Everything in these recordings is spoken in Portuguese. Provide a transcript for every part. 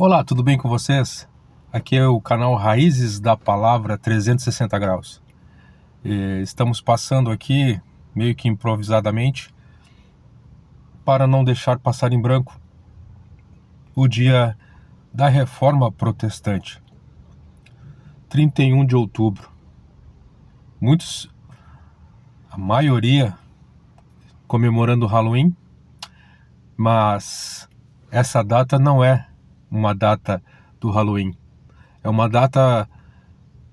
Olá, tudo bem com vocês? Aqui é o canal Raízes da Palavra 360 Graus. Estamos passando aqui, meio que improvisadamente, para não deixar passar em branco o dia da Reforma Protestante, 31 de outubro. Muitos, a maioria, comemorando o Halloween, mas essa data não é uma data do Halloween. É uma data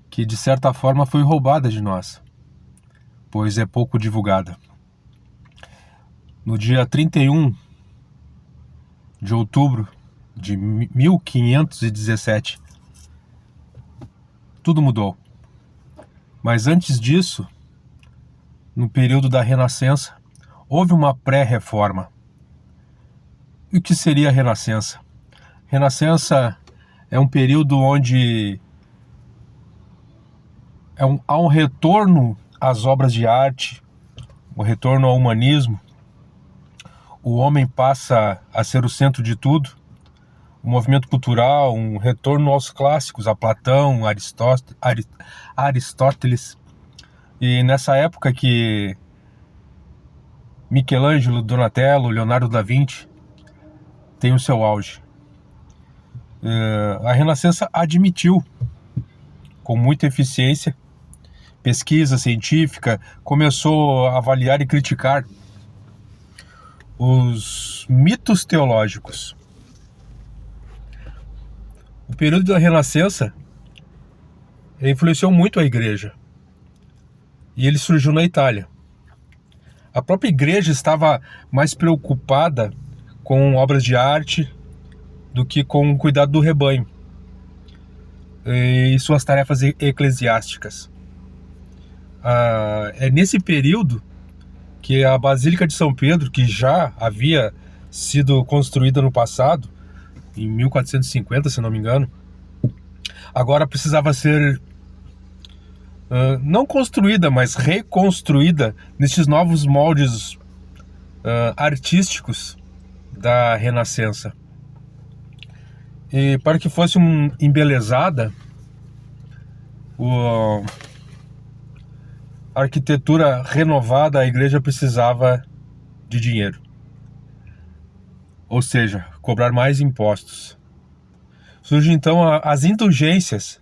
que, de certa forma, foi roubada de nós, pois é pouco divulgada. No dia 31 de outubro de 1517, tudo mudou. Mas antes disso, no período da Renascença, houve uma pré-reforma. E o que seria a Renascença? Renascença é um período onde há um retorno às obras de arte, um retorno ao humanismo. O homem passa a ser o centro de tudo. O movimento cultural, um retorno aos clássicos, a Platão, Aristóteles. E nessa época que Michelangelo, Donatello, Leonardo da Vinci tem o seu auge. A Renascença admitiu, com muita eficiência, pesquisa científica, começou a avaliar e criticar os mitos teológicos. O período da Renascença influenciou muito a igreja, e ele surgiu na Itália. A própria igreja estava mais preocupada com obras de arte do que com o cuidado do rebanho e suas tarefas eclesiásticas. É nesse período que a Basílica de São Pedro, que já havia sido construída no passado, em 1450, se não me engano, agora precisava ser não construída, mas reconstruída nesses novos moldes artísticos da Renascença. E para que fosse embelezada, a arquitetura renovada, a igreja precisava de dinheiro. Ou seja, cobrar mais impostos. Surgem então as indulgências,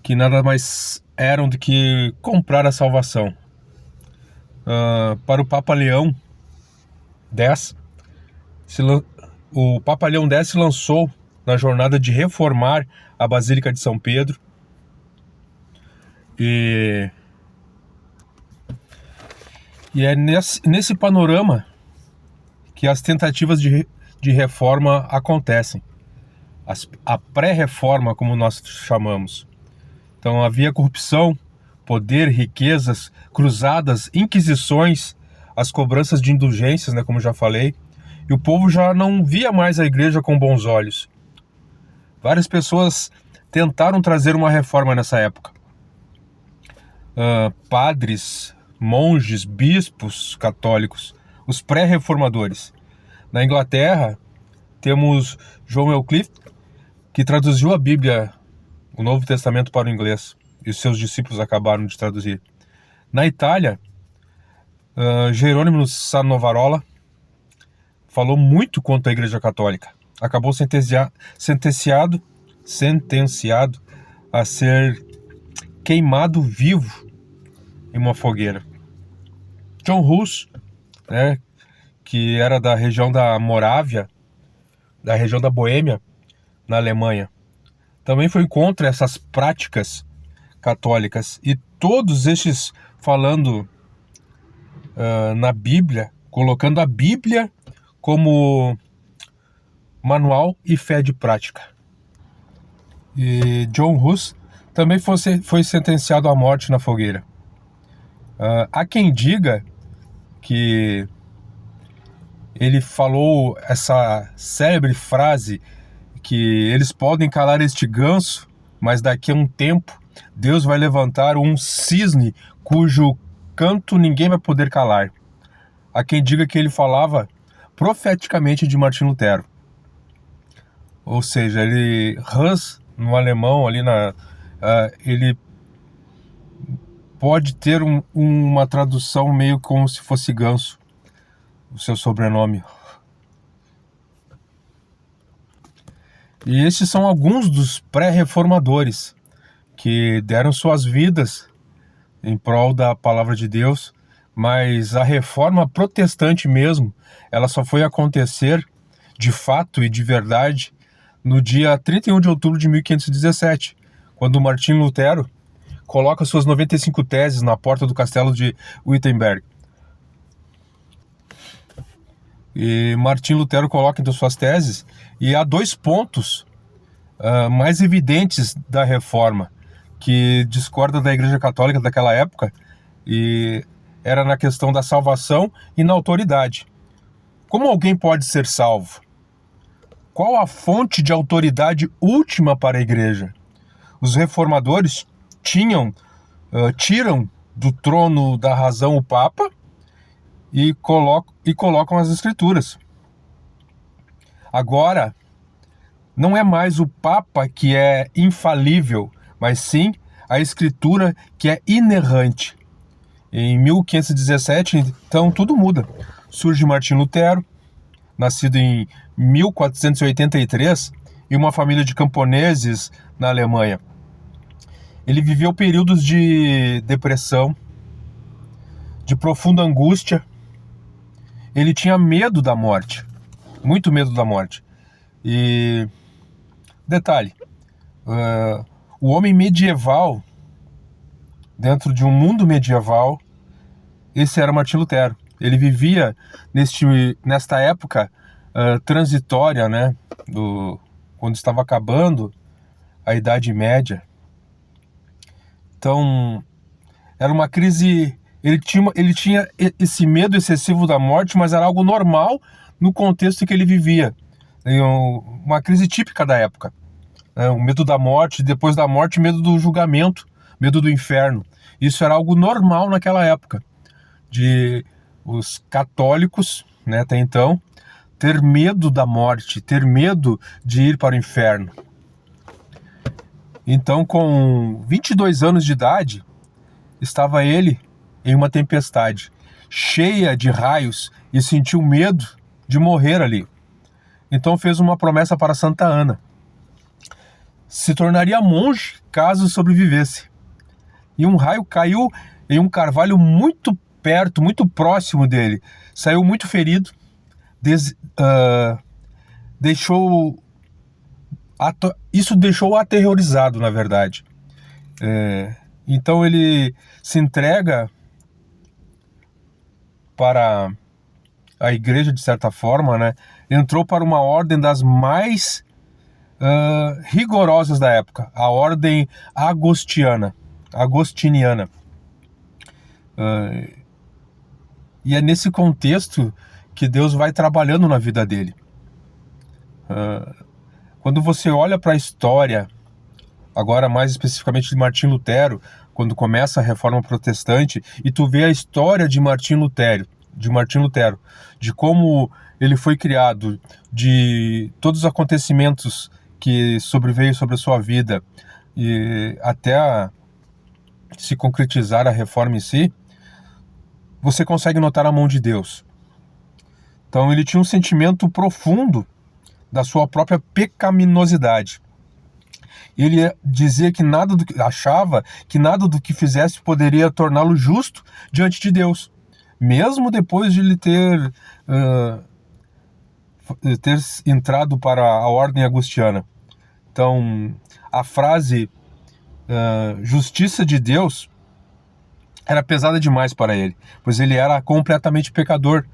que nada mais eram do que comprar a salvação. Para o Papa Leão X, o Papa Leão X se lançou na jornada de reformar a Basílica de São Pedro. E é nesse panorama que as tentativas de reforma acontecem. A pré-reforma, como nós chamamos. Então havia corrupção, poder, riquezas, cruzadas, inquisições, as cobranças de indulgências, como já falei. E o povo já não via mais a igreja com bons olhos. Várias pessoas tentaram trazer uma reforma nessa época. Padres, monges, bispos católicos, os pré-reformadores. Na Inglaterra, temos John Wycliffe, que traduziu a Bíblia, o Novo Testamento, para o inglês, e os seus discípulos acabaram de traduzir. Na Itália, Jerônimo Savonarola falou muito contra a Igreja Católica. Acabou sentenciado a ser queimado vivo em uma fogueira. John Hus, que era da região da Morávia, da região da Boêmia, na Alemanha, também foi contra essas práticas católicas. E todos estes falando na Bíblia, colocando a Bíblia como manual e fé de prática. E John Hus também foi sentenciado à morte na fogueira. Há quem diga que ele falou essa célebre frase que eles podem calar este ganso, mas daqui a um tempo Deus vai levantar um cisne cujo canto ninguém vai poder calar. Há quem diga que ele falava profeticamente de Martim Lutero. Ou seja, Hus, no alemão, ele pode ter uma tradução meio como se fosse ganso, o seu sobrenome. E esses são alguns dos pré-reformadores que deram suas vidas em prol da palavra de Deus, mas a reforma protestante mesmo, ela só foi acontecer de fato e de verdade no dia 31 de outubro de 1517, quando Martim Lutero coloca suas 95 teses na porta do castelo de Wittenberg. E Martim Lutero coloca então suas teses, e há 2 pontos mais evidentes da reforma que discorda da Igreja Católica daquela época, e era na questão da salvação e na autoridade. Como alguém pode ser salvo? Qual a fonte de autoridade última para a Igreja? Os reformadores tiram do trono da razão o Papa e colocam as Escrituras. Agora, não é mais o Papa que é infalível, mas sim a Escritura que é inerrante. Em 1517, então, tudo muda. Surge Martim Lutero, nascido em 1483, em uma família de camponeses na Alemanha. Ele viveu períodos de depressão, de profunda angústia. Ele tinha medo da morte, muito medo da morte. E detalhe, o homem medieval, dentro de um mundo medieval, esse era Martim Lutero. Ele vivia nesta época transitória, né, quando estava acabando a Idade Média. Então, era uma crise. Ele tinha esse medo excessivo da morte, mas era algo normal no contexto em que ele vivia. Uma crise típica da época. O medo da morte, depois da morte, medo do julgamento, medo do inferno. Isso era algo normal naquela época, de os católicos, né, até então, ter medo da morte, ter medo de ir para o inferno. Então, com 22 anos de idade, estava ele em uma tempestade cheia de raios e sentiu medo de morrer ali. Então fez uma promessa para Santa Ana: se tornaria monge caso sobrevivesse. E um raio caiu em um carvalho muito perto, muito próximo dele. Saiu muito ferido, isso deixou-o aterrorizado, na verdade. Então ele se entrega para a igreja, de certa forma, né? Entrou para uma ordem das mais rigorosas da época, a ordem agostiniana. E é nesse contexto que Deus vai trabalhando na vida dele. Quando você olha para a história, agora mais especificamente de Martim Lutero, quando começa a Reforma Protestante, e tu vê a história de Martim Lutero, de como ele foi criado, de todos os acontecimentos que sobreveio sobre a sua vida, e até se concretizar a reforma em si, você consegue notar a mão de Deus. Então ele tinha um sentimento profundo da sua própria pecaminosidade. Ele dizia que achava que nada do que fizesse poderia torná-lo justo diante de Deus, mesmo depois de ele ter entrado para a ordem agostiniana. Então, a frase justiça de Deus era pesada demais para ele, pois ele era completamente pecador.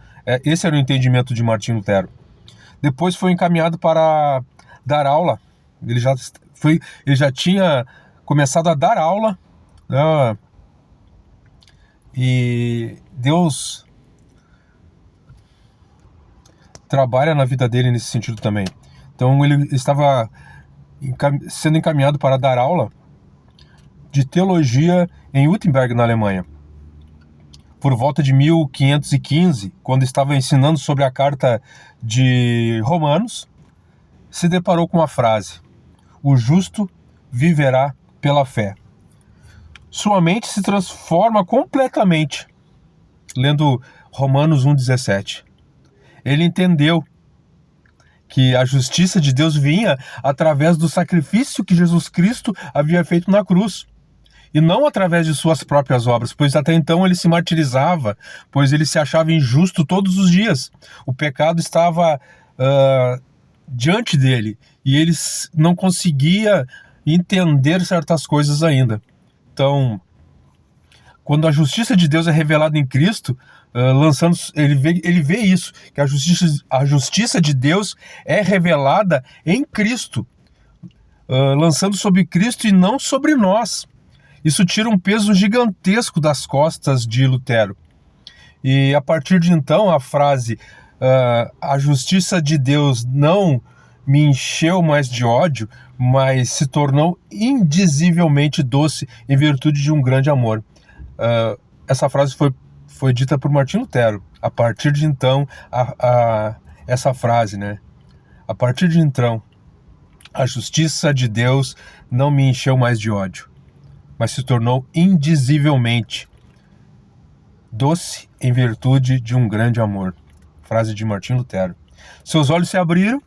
Esse era o entendimento de Martim Lutero. Depois foi encaminhado para dar aula. Ele já tinha começado a dar aula, né? E Deus trabalha na vida dele nesse sentido também. Então ele estava sendo encaminhado para dar aula de teologia em Wittenberg, na Alemanha. por volta de 1515, quando estava ensinando sobre a carta de Romanos, se deparou com a frase: o justo viverá pela fé. Sua mente se transforma completamente lendo Romanos 1,17. Ele entendeu que a justiça de Deus vinha através do sacrifício que Jesus Cristo havia feito na cruz, e não através de suas próprias obras, pois até então ele se martirizava, pois ele se achava injusto todos os dias. O pecado estava diante dele, e ele não conseguia entender certas coisas ainda. Então, quando a justiça de Deus é revelada em Cristo, ele vê isso, que a justiça de Deus é revelada em Cristo, lançando sobre Cristo e não sobre nós. Isso tira um peso gigantesco das costas de Lutero. E a partir de então, a frase a justiça de Deus não me encheu mais de ódio, mas se tornou indizivelmente doce em virtude de um grande amor. Essa frase foi dita por Martinho Lutero. A partir de então, essa frase, né? A partir de então, a justiça de Deus não me encheu mais de ódio, mas se tornou indizivelmente doce em virtude de um grande amor. Frase de Martinho Lutero. Seus olhos se abriram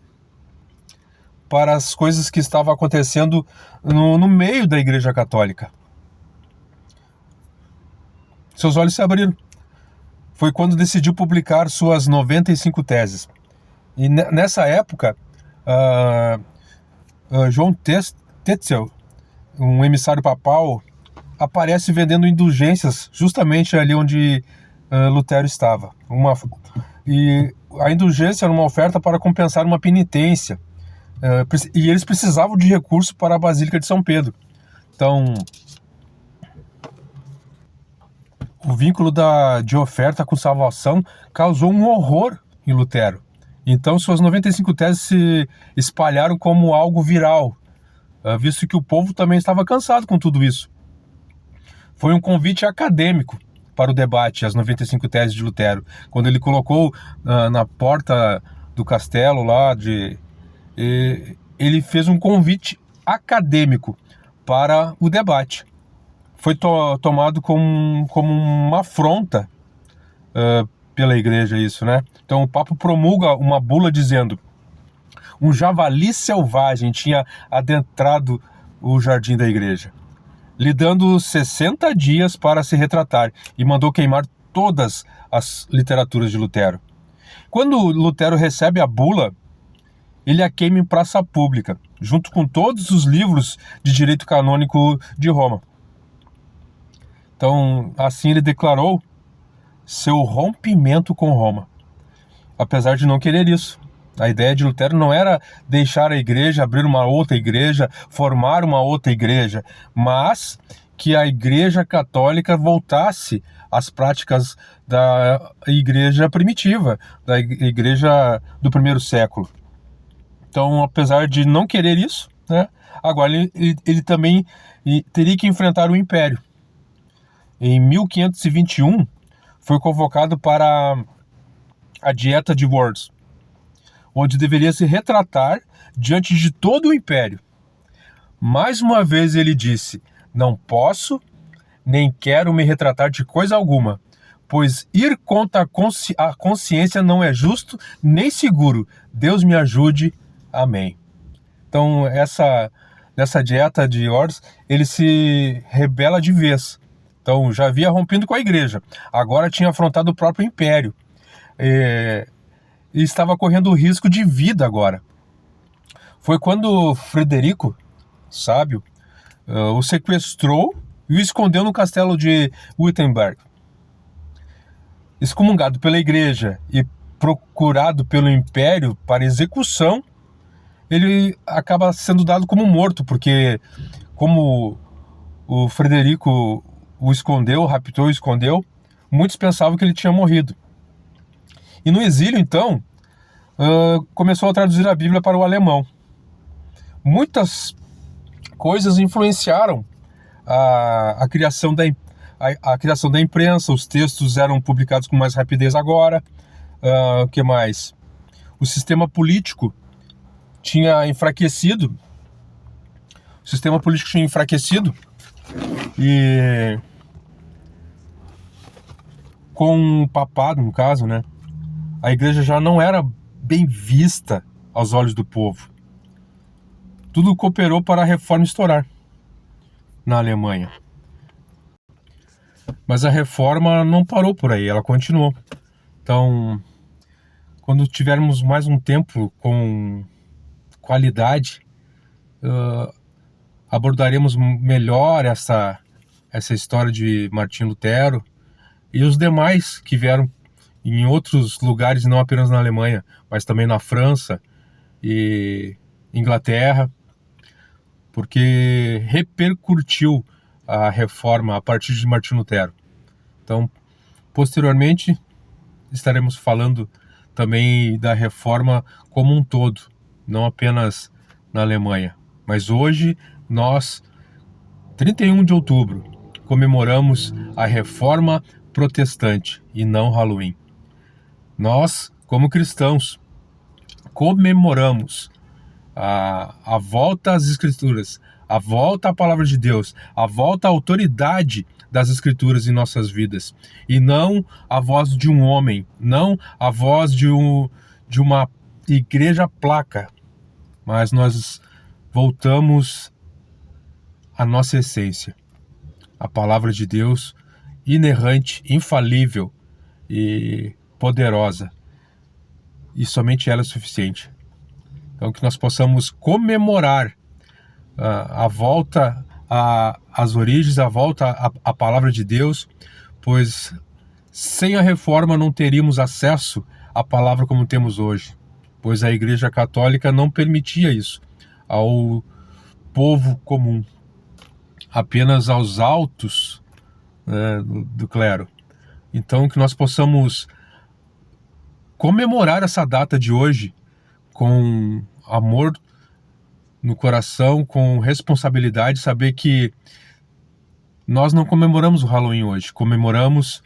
para as coisas que estavam acontecendo no meio da Igreja Católica. Seus olhos se abriram. Foi quando decidiu publicar suas 95 teses. E nessa época, João Tetzel, um emissário papal, aparece vendendo indulgências justamente ali onde Lutero estava. E a indulgência era uma oferta para compensar uma penitência. E eles precisavam de recurso para a Basílica de São Pedro. Então, o vínculo de oferta com salvação causou um horror em Lutero. Então, suas 95 teses se espalharam como algo viral, visto que o povo também estava cansado com tudo isso. Foi um convite acadêmico para o debate, as 95 teses de Lutero, quando ele colocou na porta do castelo lá, ele fez um convite acadêmico para o debate. Foi tomado como uma afronta pela igreja isso, né? Então o Papa promulga uma bula dizendo: um javali selvagem tinha adentrado o jardim da igreja, lhe dando 60 dias para se retratar, e mandou queimar todas as literaturas de Lutero. Quando Lutero recebe a bula, ele a queima em praça pública, junto com todos os livros de direito canônico de Roma. Então, assim ele declarou seu rompimento com Roma, apesar de não querer isso. A ideia de Lutero não era deixar a igreja, abrir uma outra igreja, formar uma outra igreja, mas que a Igreja Católica voltasse às práticas da igreja primitiva, da igreja do primeiro século. Então, apesar de não querer isso, né, agora ele também teria que enfrentar o Império. Em 1521, foi convocado para a Dieta de Worms, onde deveria se retratar diante de todo o Império. Mais uma vez ele disse: não posso, nem quero me retratar de coisa alguma, pois ir contra a consciência não é justo nem seguro. Deus me ajude. Amém. Então, nessa dieta de Worms, ele se rebela de vez. Então, já havia rompido com a igreja, agora tinha afrontado o próprio império. E estava correndo o risco de vida agora. Foi quando Frederico, sábio, o sequestrou e o escondeu no castelo de Wittenberg. Excomungado pela igreja e procurado pelo império para execução, ele acaba sendo dado como morto, porque como o Frederico o escondeu, raptou e escondeu, muitos pensavam que ele tinha morrido. E no exílio, então, começou a traduzir a Bíblia para o alemão. Muitas coisas influenciaram a criação a criação da imprensa, os textos eram publicados com mais rapidez agora. O que mais? O sistema político tinha enfraquecido. E com o papado, no caso, né, a igreja já não era bem vista aos olhos do povo. Tudo cooperou para a reforma estourar na Alemanha. Mas a reforma não parou por aí, ela continuou. Então, quando tivermos mais um tempo com qualidade, abordaremos melhor essa história de Martim Lutero e os demais que vieram em outros lugares, não apenas na Alemanha, mas também na França e Inglaterra, porque repercutiu a reforma a partir de Martim Lutero. Então, posteriormente, estaremos falando também da reforma como um todo, não apenas na Alemanha. Mas hoje, nós, 31 de outubro, comemoramos a reforma protestante e não Halloween. Nós, como cristãos, comemoramos a volta às Escrituras, a volta à Palavra de Deus, a volta à autoridade das Escrituras em nossas vidas, e não a voz de um homem, não a voz de uma igreja placa, mas nós voltamos à nossa essência, a Palavra de Deus, inerrante, infalível e poderosa, e somente ela é suficiente. Então, que nós possamos comemorar a volta às origens, a volta à palavra de Deus, pois sem a reforma não teríamos acesso à palavra como temos hoje, pois a Igreja Católica não permitia isso ao povo comum, apenas aos altos, do clero. Então, que nós possamos comemorar essa data de hoje com amor no coração, com responsabilidade, saber que nós não comemoramos o Halloween hoje, comemoramos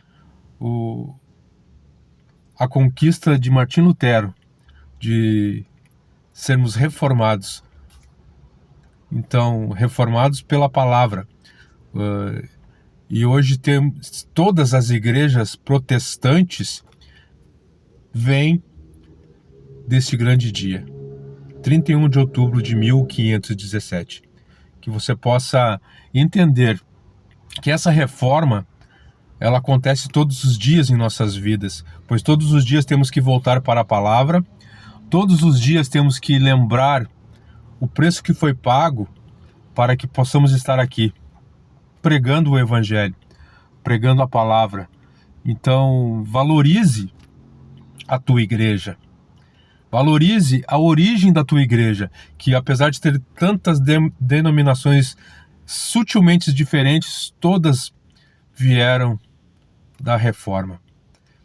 a conquista de Martim Lutero, de sermos reformados. Então, reformados pela palavra. E hoje temos todas as igrejas protestantes vêm deste grande dia, 31 de outubro de 1517. Que você possa entender que essa reforma, ela acontece todos os dias em nossas vidas, pois todos os dias temos que voltar para a palavra, todos os dias temos que lembrar o preço que foi pago para que possamos estar aqui, pregando o Evangelho, pregando a palavra. Então, valorize a tua igreja. Valorize a origem da tua igreja, que apesar de ter tantas denominações sutilmente diferentes, todas vieram da reforma.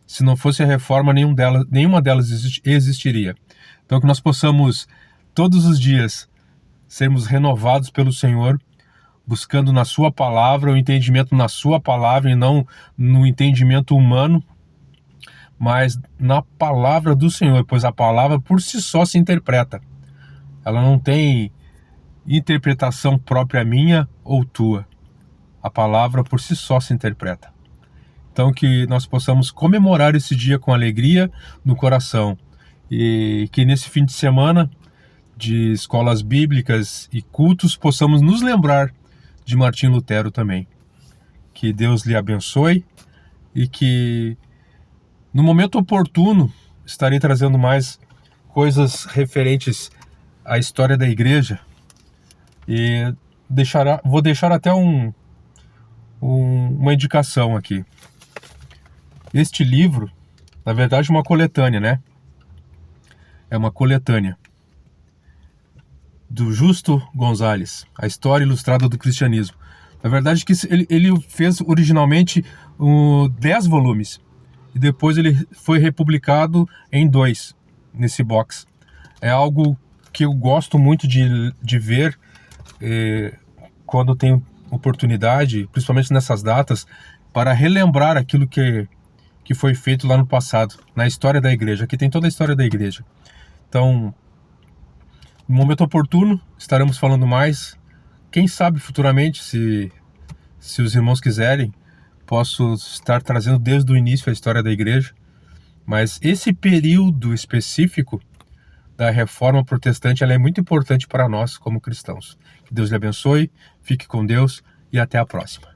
Se não fosse a reforma, nenhuma delas existiria. Então, que nós possamos, todos os dias, sermos renovados pelo Senhor, buscando na sua palavra, o entendimento na sua palavra e não no entendimento humano, mas na palavra do Senhor, pois a palavra por si só se interpreta. Ela não tem interpretação própria minha ou tua. A palavra por si só se interpreta. Então que nós possamos comemorar esse dia com alegria no coração e que nesse fim de semana de escolas bíblicas e cultos possamos nos lembrar de Martim Lutero também. Que Deus lhe abençoe e que no momento oportuno estarei trazendo mais coisas referentes à história da igreja e vou deixar até uma indicação aqui. Este livro, na verdade, é uma coletânea, né? É uma coletânea do Justo Gonzalez, a história ilustrada do cristianismo. Na verdade, que ele fez originalmente 10 volumes e depois ele foi republicado em 2 nesse box. É algo que eu gosto muito de ver quando tenho oportunidade, principalmente nessas datas, para relembrar aquilo que foi feito lá no passado, na história da igreja. Aqui tem toda a história da igreja. Então, no momento oportuno, estaremos falando mais. Quem sabe futuramente, se os irmãos quiserem, posso estar trazendo desde o início a história da igreja. Mas esse período específico da Reforma Protestante, ela é muito importante para nós como cristãos. Que Deus lhe abençoe, fique com Deus e até a próxima.